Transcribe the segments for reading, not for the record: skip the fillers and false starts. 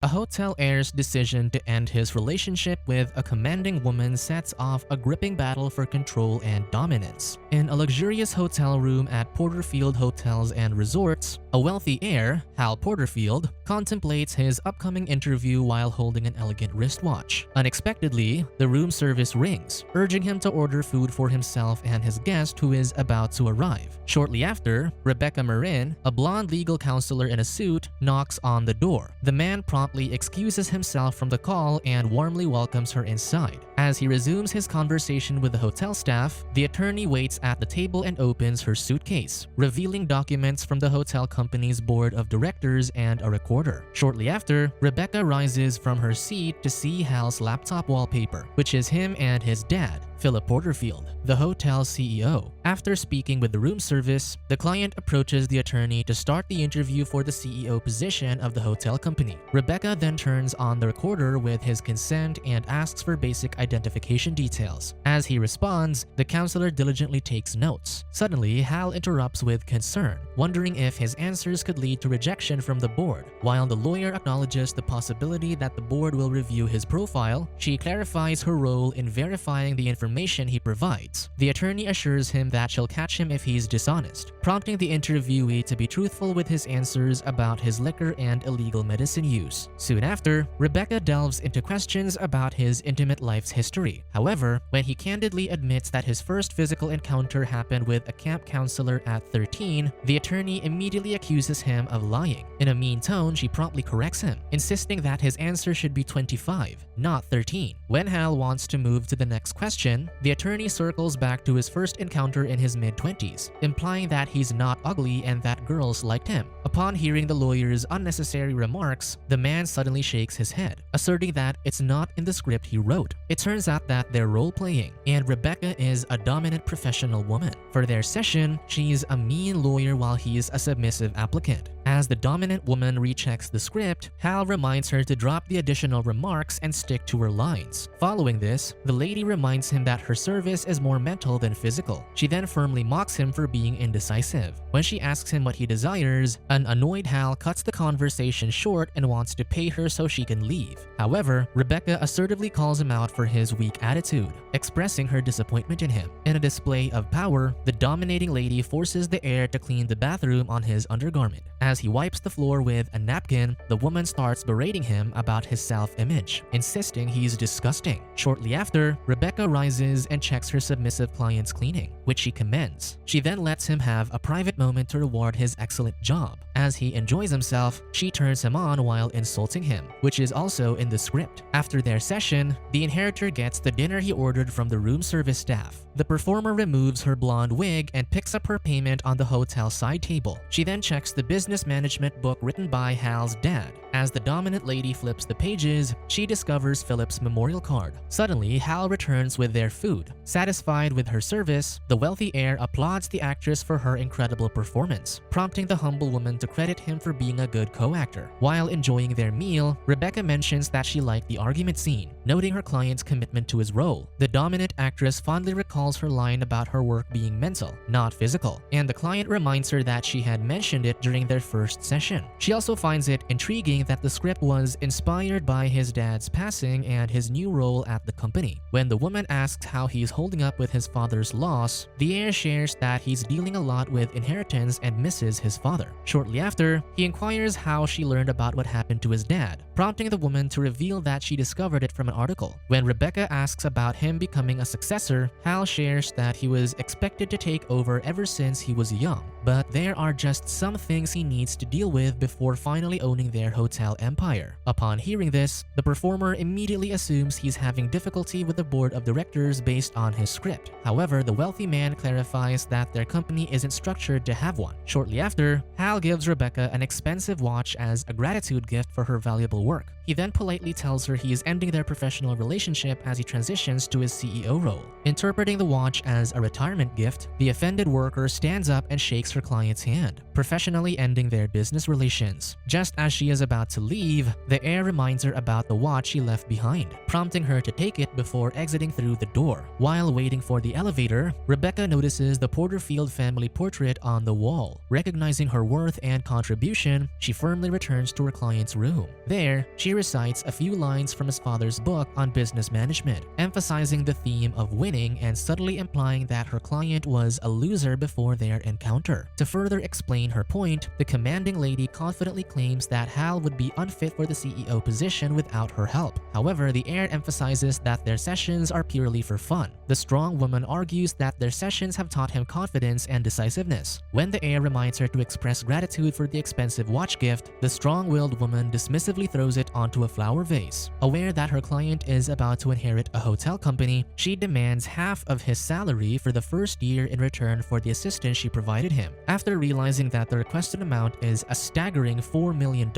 A hotel heir's decision to end his relationship with a commanding woman sets off a gripping battle for control and dominance. In a luxurious hotel room at Porterfield Hotels and Resorts, a wealthy heir, Hal Porterfield, contemplates his upcoming interview while holding an elegant wristwatch. Unexpectedly, the room service rings, urging him to order food for himself and his guest who is about to arrive. Shortly after, Rebecca Marin, a blonde legal counselor in a suit, knocks on the door. The man promptly excuses himself from the call and warmly welcomes her inside. As he resumes his conversation with the hotel staff, the attorney waits at the table and opens her suitcase, revealing documents from the hotel company's board of directors and a recorder. Shortly after, Rebecca rises from her seat to see Hal's laptop wallpaper, which is him and his dad, Philip Porterfield, the hotel's CEO. After speaking with the room service, the client approaches the attorney to start the interview for the CEO position of the hotel company. Rebecca then turns on the recorder with his consent and asks for basic identification details. As he responds, the counselor diligently takes notes. Suddenly, Hal interrupts with concern, wondering if his answers could lead to rejection from the board. While the lawyer acknowledges the possibility that the board will review his profile, she clarifies her role in verifying the information he provides. The attorney assures him that she'll catch him if he's dishonest, prompting the interviewee to be truthful with his answers about his liquor and illegal medicine use. Soon after, Rebecca delves into questions about his intimate life's history. However, when he candidly admits that his first physical encounter happened with a camp counselor at 13, the attorney immediately accuses him of lying. In a mean tone, she promptly corrects him, insisting that his answer should be 25, not 13. When Hal wants to move to the next question, the attorney circles back to his first encounter in his mid-20s, implying that he's not ugly and that girls liked him. Upon hearing the lawyer's unnecessary remarks, the man suddenly shakes his head, asserting that it's not in the script he wrote. It turns out that they're role-playing, and Rebecca is a dominant professional woman. For their session, she's a mean lawyer while he's a submissive applicant. As the dominant woman rechecks the script, Hal reminds her to drop the additional remarks and stick to her lines. Following this, the lady reminds him that her service is more mental than physical. She then firmly mocks him for being indecisive. When she asks him what he desires, an annoyed Hal cuts the conversation short and wants to pay her so she can leave. However, Rebecca assertively calls him out for his weak attitude, expressing her disappointment in him. In a display of power, the dominating lady forces the heir to clean the bathroom on his undergarment. As he wipes the floor with a napkin, the woman starts berating him about his self-image, insisting he's disgusting. Shortly after, Rebecca rises and checks her submissive client's cleaning, which she commends. She then lets him have a private moment to reward his excellent job. As he enjoys himself, she turns him on while insulting him, which is also in the script. After their session, the inheritor gets the dinner he ordered from the room service staff. The performer removes her blonde wig and picks up her payment on the hotel side table. She then checks the business management book written by Hal's dad. As the dominant lady flips the pages, she discovers Philip's memorial card. Suddenly, Hal returns with their food. Satisfied with her service, the wealthy heir applauds the actress for her incredible performance, prompting the humble woman to credit him for being a good co-actor. While enjoying their meal, Rebecca mentions that she liked the argument scene, noting her client's commitment to his role. The dominant actress fondly recalls her line about her work being mental, not physical, and the client reminds her that she had mentioned it during their first session. She also finds it intriguing that the script was inspired by his dad's passing and his new role at the company. When the woman asks how he's holding up with his father's loss, the heir shares that he's dealing a lot with inheritance and misses his father. Shortly after, he inquires how she learned about what happened to his dad, prompting the woman to reveal that she discovered it from an article. When Rebecca asks about him becoming a successor, Hal shares that he was expected to take over ever since he was young, but there are just some things he needs to deal with before finally owning their hotel empire. Upon hearing this, the performer immediately assumes he's having difficulty with the board of directors based on his script. However, the wealthy man clarifies that their company isn't structured to have one. Shortly after, Hal gives Rebecca an expensive watch as a gratitude gift for her valuable work. He then politely tells her he is ending their professional relationship as he transitions to his CEO role. Interpreting the watch as a retirement gift, the offended worker stands up and shakes her client's hand, professionally ending their business relations. Just as she is about to leave, the heir reminds her about the watch she left behind, prompting her to take it before exiting through the door. While waiting for the elevator, Rebecca notices the Porterfield family portrait on the wall. Recognizing her worth and contribution, she firmly returns to her client's room. There, she recites a few lines from his father's book on business management, emphasizing the theme of winning and subtly implying that her client was a loser before their encounter. To further explain her point, the commanding lady confidently claims that Hal would be unfit for the CEO position without her help. However, the heir emphasizes that their sessions are purely for fun. The strong woman argues that their sessions have taught him confidence and decisiveness. When the heir reminds her to express gratitude for the expensive watch gift, the strong-willed woman dismissively throws it onto a flower vase. Aware that her client is about to inherit a hotel company, she demands half of his salary for the first year in return for the assistance she provided him. After realizing that the requested amount is a staggering $4 million,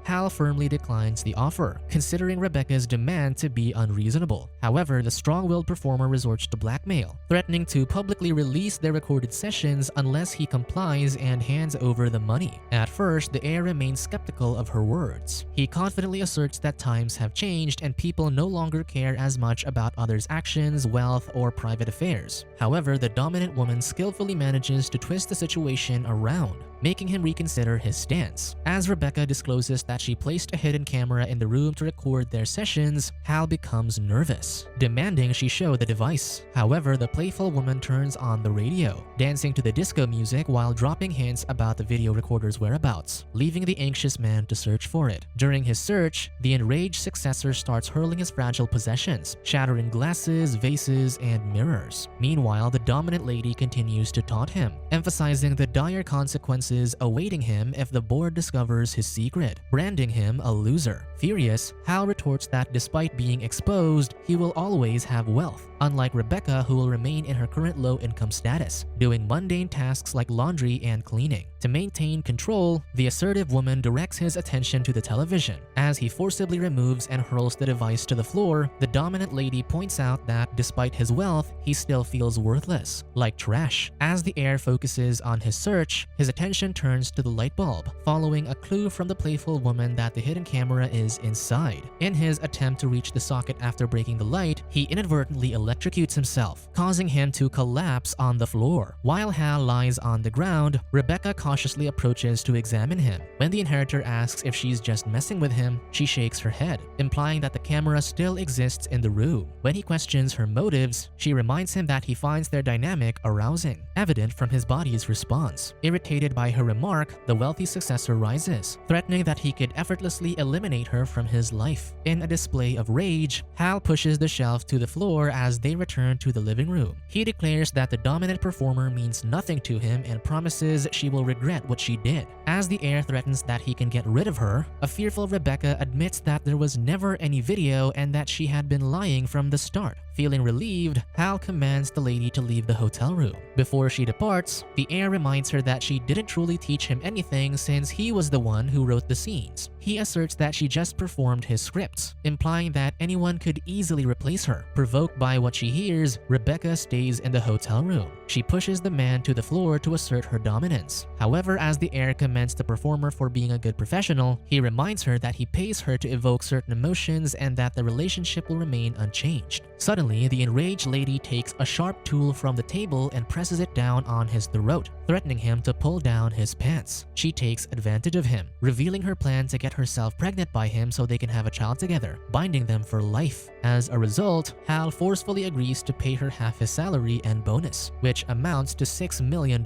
Hal firmly declines the offer, considering Rebecca's demand to be unreasonable. However, the strong-willed performer resorts to blackmail, threatening to publicly release their recorded sessions unless he complies and hands over the money. At first, the heir remains skeptical of her words. He confidently asserts that times have changed and people no longer care as much about others' actions, wealth, or private affairs. However, the dominant woman skillfully manages to twist the situation around, making him reconsider his stance. As Rebecca discloses that she placed a hidden camera in the room to record their sessions, Hal becomes nervous, demanding she show the device. However, the playful woman turns on the radio, dancing to the disco music while dropping hints about the video recorder's whereabouts, leaving the anxious man to search for it. During his search, the enraged successor starts hurling his fragile possessions, shattering glasses, vases, and mirrors. Meanwhile, the dominant lady continues to taunt him, emphasizing the dire consequences awaiting him if the board discovers his secret, branding him a loser. Furious, Hal retorts that despite being exposed, he will always have wealth, unlike Rebecca, who will remain in her current low-income status, doing mundane tasks like laundry and cleaning. To maintain control, the assertive woman directs his attention to the television. As he forcibly removes and hurls the device to the floor, the dominant lady points out that despite his wealth, he still feels worthless, like trash. As the heir focuses on his search, his attention turns to the light bulb, following a clue from the playful woman that the hidden camera is inside. In his attempt to reach the socket after breaking the light, he inadvertently electrocutes himself, causing him to collapse on the floor. While Hal lies on the ground, Rebecca cautiously approaches to examine him. When the inheritor asks if she's just messing with him, she shakes her head, implying that the camera still exists in the room. When he questions her motives, she reminds him that he finds their dynamic arousing, evident from his body's response. Irritated by her remark, the wealthy successor rises, threatening that he could effortlessly eliminate her from his life. In a display of rage, Hal pushes the shelf to the floor as they return to the living room. He declares that the dominant performer means nothing to him and promises she will regret what she did. As the heir threatens that he can get rid of her, a fearful Rebecca admits that there was never any video and that she had been lying from the start. Feeling relieved, Hal commands the lady to leave the hotel room. Before she departs, the heir reminds her that she didn't truly teach him anything since he was the one who wrote the scenes. He asserts that she just performed his scripts, implying that anyone could easily replace her. Provoked by what she hears, Rebecca stays in the hotel room. She pushes the man to the floor to assert her dominance. However, as the heir commends the performer for being a good professional, he reminds her that he pays her to evoke certain emotions and that the relationship will remain unchanged. Suddenly, the enraged lady takes a sharp tool from the table and presses it down on his throat, threatening him to pull down his pants. She takes advantage of him, revealing her plan to get herself pregnant by him so they can have a child together, binding them for life. As a result, Hal forcefully agrees to pay her half his salary and bonus, which amounts to $6 million.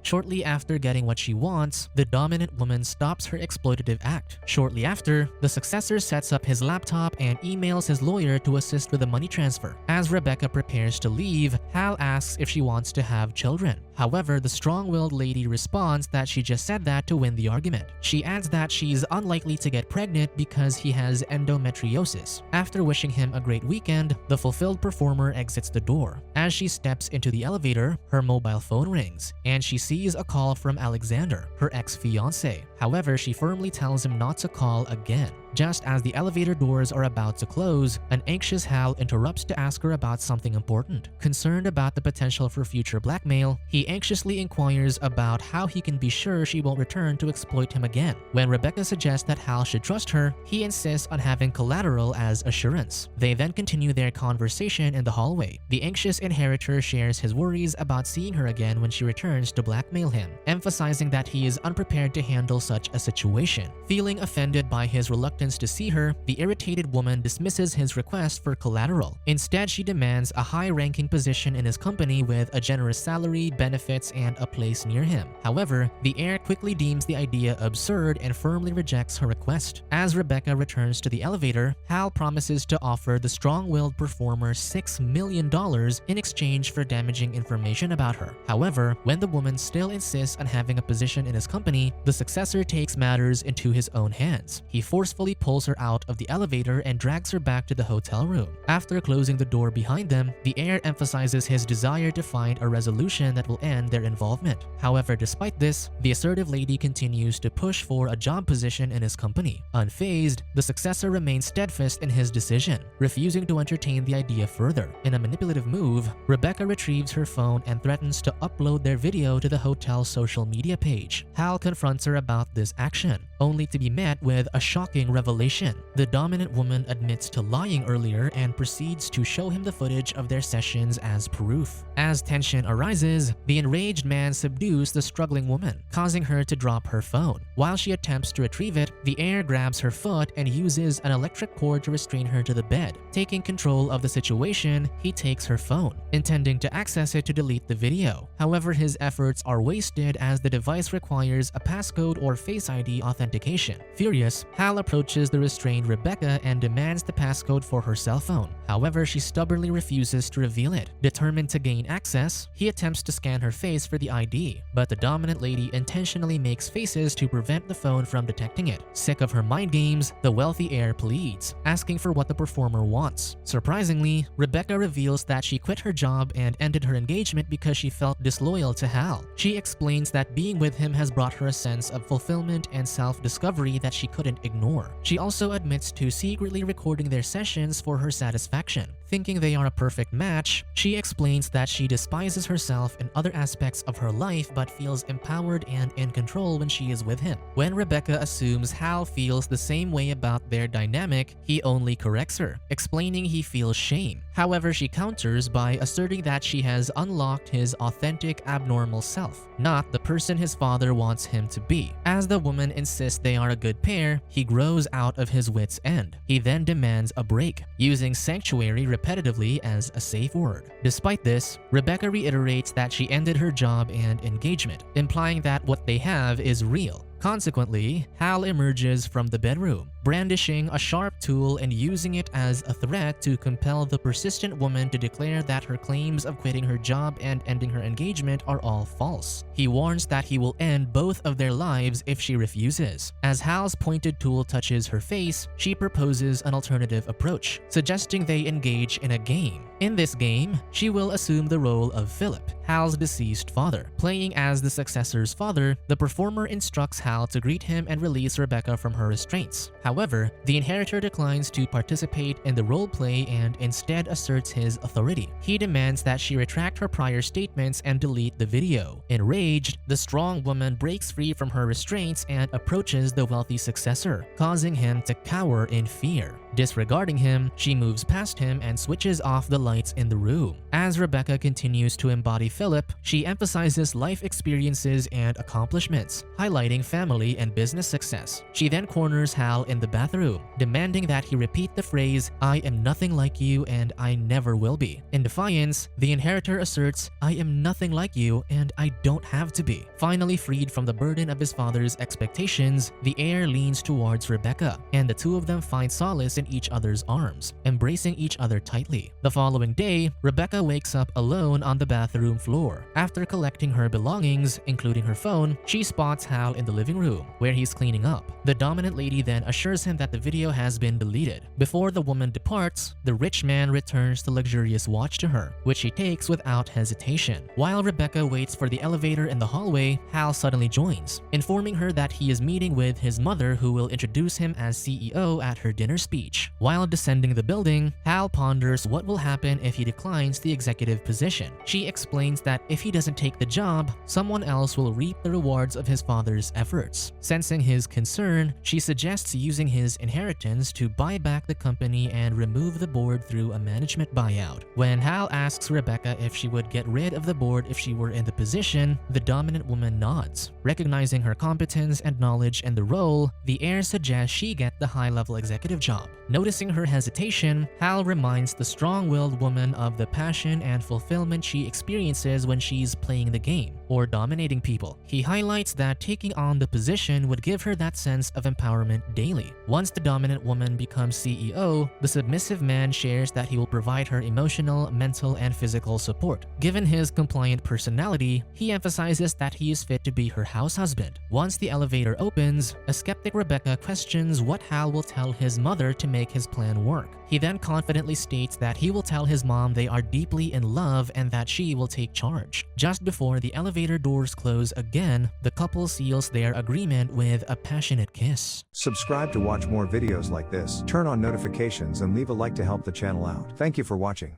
Shortly after getting what she wants, the dominant woman stops her exploitative act. Shortly after, the successor sets up his laptop and emails his lawyer to assist with the money transfer. As Rebecca prepares to leave, Hal asks if she wants to have children. However, the strong-willed lady responds that she just said that to win the argument. She adds that she's unlikely to get pregnant because he has endometriosis. After wishing him a great weekend, the fulfilled performer exits the door. As she steps into the elevator, her mobile phone rings, and she sees a call from Alexander, her ex-fiancé. However, she firmly tells him not to call again. Just as the elevator doors are about to close, an anxious Hal interrupts to ask her about something important. Concerned about the potential for future blackmail, he anxiously inquires about how he can be sure she won't return to exploit him again. When Rebecca suggests that Hal should trust her, he insists on having collateral as assurance. They then continue their conversation in the hallway. The anxious inheritor shares his worries about seeing her again when she returns to blackmail him, emphasizing that he is unprepared to handle such a situation. Feeling offended by his reluctance to see her, the irritated woman dismisses his request for collateral. Instead, she demands a high-ranking position in his company with a generous salary, benefits, and a place near him. However, the heir quickly deems the idea absurd and firmly rejects her request. As Rebecca returns to the elevator, Hal promises to offer the strong-willed performer $6 million in exchange for damaging information about her. However, when the woman still insists on having a position in his company, the successor takes matters into his own hands. He forcefully pulls her out of the elevator and drags her back to the hotel room. After closing the door behind them, the heir emphasizes his desire to find a resolution that will end their involvement. However, despite this, the assertive lady continues to push for a job position in his company. Unfazed, the successor remains steadfast in his decision, refusing to entertain the idea further. In a manipulative move, Rebecca retrieves her phone and threatens to upload their video to the hotel's social media page. Hal confronts her about this action, only to be met with a shocking revelation. The dominant woman admits to lying earlier and proceeds to show him the footage of their sessions as proof. As tension arises, the enraged man subdues the struggling woman, causing her to drop her phone. While she attempts to retrieve it, the heir grabs her foot and uses an electric cord to restrain her to the bed. Taking control of the situation, he takes her phone, intending to access it to delete the video. However, his efforts are wasted as the device requires a passcode or Face ID authentication. Furious, Hal approaches the restrained Rebecca and demands the passcode for her cell phone. However, she stubbornly refuses to reveal it. Determined to gain access, he attempts to scan her face for the ID, but the dominant lady intentionally makes faces to prevent the phone from detecting it. Sick of her mind games, the wealthy heir pleads, asking for what the performer wants. Surprisingly, Rebecca reveals that she quit her job and ended her engagement because she felt disloyal to Hal. She explains that being with him has brought her a sense of fulfillment and self-discovery that she couldn't ignore. She also admits to secretly recording their sessions for her satisfaction. Thinking they are a perfect match, she explains that she despises herself in other aspects of her life but feels empowered and in control when she is with him. When Rebecca assumes Hal feels the same way about their dynamic, he only corrects her, explaining he feels shame. However, she counters by asserting that she has unlocked his authentic abnormal self, not the person his father wants him to be. As the woman insists they are a good pair, he grows out of his wits' end. He then demands a break, using sanctuary repetitively as a safe word. Despite this, Rebecca reiterates that she ended her job and engagement, implying that what they have is real. Consequently, Hal emerges from the bedroom, brandishing a sharp tool and using it as a threat to compel the persistent woman to declare that her claims of quitting her job and ending her engagement are all false. He warns that he will end both of their lives if she refuses. As Hal's pointed tool touches her face, she proposes an alternative approach, suggesting they engage in a game. In this game, she will assume the role of Philip, Hal's deceased father. Playing as the successor's father, the performer instructs Hal to greet him and release Rebecca from her restraints. However, the inheritor declines to participate in the role play and instead asserts his authority. He demands that she retract her prior statements and delete the video. Enraged, the strong woman breaks free from her restraints and approaches the wealthy successor, causing him to cower in fear. Disregarding him, she moves past him and switches off the lights in the room. As Rebecca continues to embody Philip, she emphasizes life experiences and accomplishments, highlighting family and business success. She then corners Hal in the bathroom, demanding that he repeat the phrase, "I am nothing like you and I never will be." In defiance, the inheritor asserts, "I am nothing like you and I don't have to be." Finally freed from the burden of his father's expectations, the heir leans towards Rebecca, and the two of them find solace in in each other's arms, embracing each other tightly. The following day, Rebecca wakes up alone on the bathroom floor. After collecting her belongings, including her phone, she spots Hal in the living room, where he's cleaning up. The dominant lady then assures him that the video has been deleted. Before the woman departs, the rich man returns the luxurious watch to her, which she takes without hesitation. While Rebecca waits for the elevator in the hallway, Hal suddenly joins, informing her that he is meeting with his mother, who will introduce him as CEO at her dinner speech. While descending the building, Hal ponders what will happen if he declines the executive position. She explains that if he doesn't take the job, someone else will reap the rewards of his father's efforts. Sensing his concern, she suggests using his inheritance to buy back the company and remove the board through a management buyout. When Hal asks Rebecca if she would get rid of the board if she were in the position, the dominant woman nods. Recognizing her competence and knowledge in the role, the heir suggests she get the high-level executive job. Noticing her hesitation, Hal reminds the strong-willed woman of the passion and fulfillment she experiences when she's playing the game or dominating people. He highlights that taking on the position would give her that sense of empowerment daily. Once the dominant woman becomes CEO, the submissive man shares that he will provide her emotional, mental, and physical support. Given his compliant personality, he emphasizes that he is fit to be her house husband. Once the elevator opens, a skeptic Rebecca questions what Hal will tell his mother to make his plan work. He then confidently states that he will tell his mom they are deeply in love and that she will take charge. Just before the elevator doors close again, the couple seals their agreement with a passionate kiss. Subscribe to watch more videos like this, turn on notifications and leave a like to help the channel out. Thank you for watching.